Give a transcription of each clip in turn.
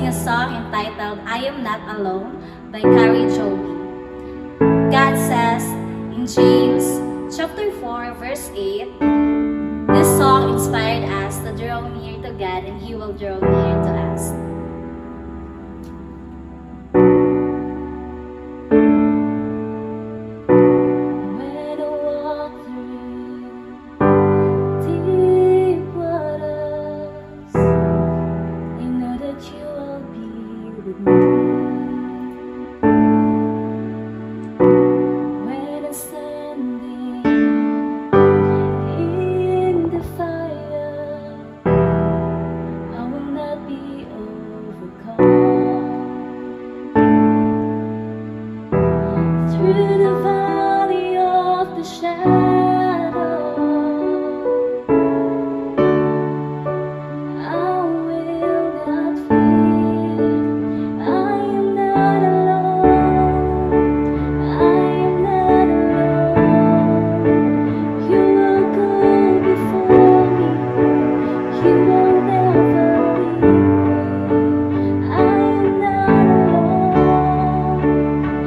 sing a song entitled I Am Not Alone by Kari Jobe. God says in James chapter 4 verse 8, this song inspired us to draw near to God and He will draw near to us. When I walk through deep waters, I know that you will be with me. When I'm standing in the fire, I will not be overcome. Through the valley of the shadow, I will not fear. I am not alone. I am not alone. You will go before me. You will never leave me. I am not alone.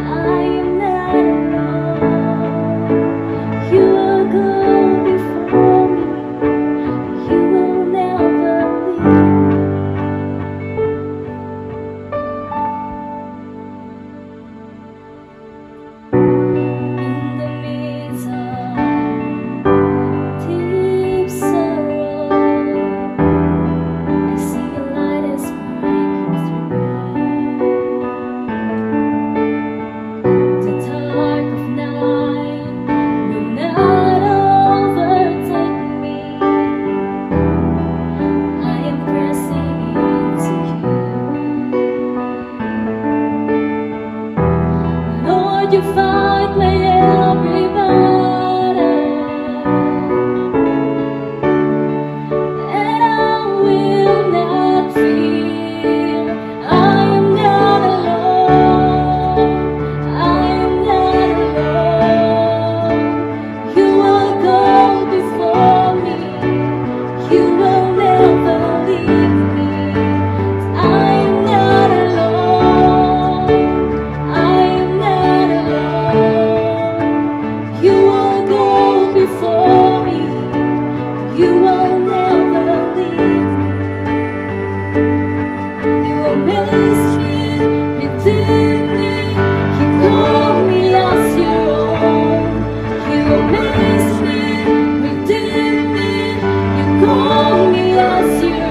I am not alone. You will go before me. You will never leave me. In the midst of deep sorrow, I see a light is breaking through. The dark of night will not overtake me. I am pressing into you. Lord, you fight my every battle, and I will not fear. I am not alone. I am not alone. You will go before me. You will never leave me. I am not alone. I am not alone. You will go before me. You will never leave me. You amaze me, redeem me. You call me as your own. You amaze me, redeem me. You call me as your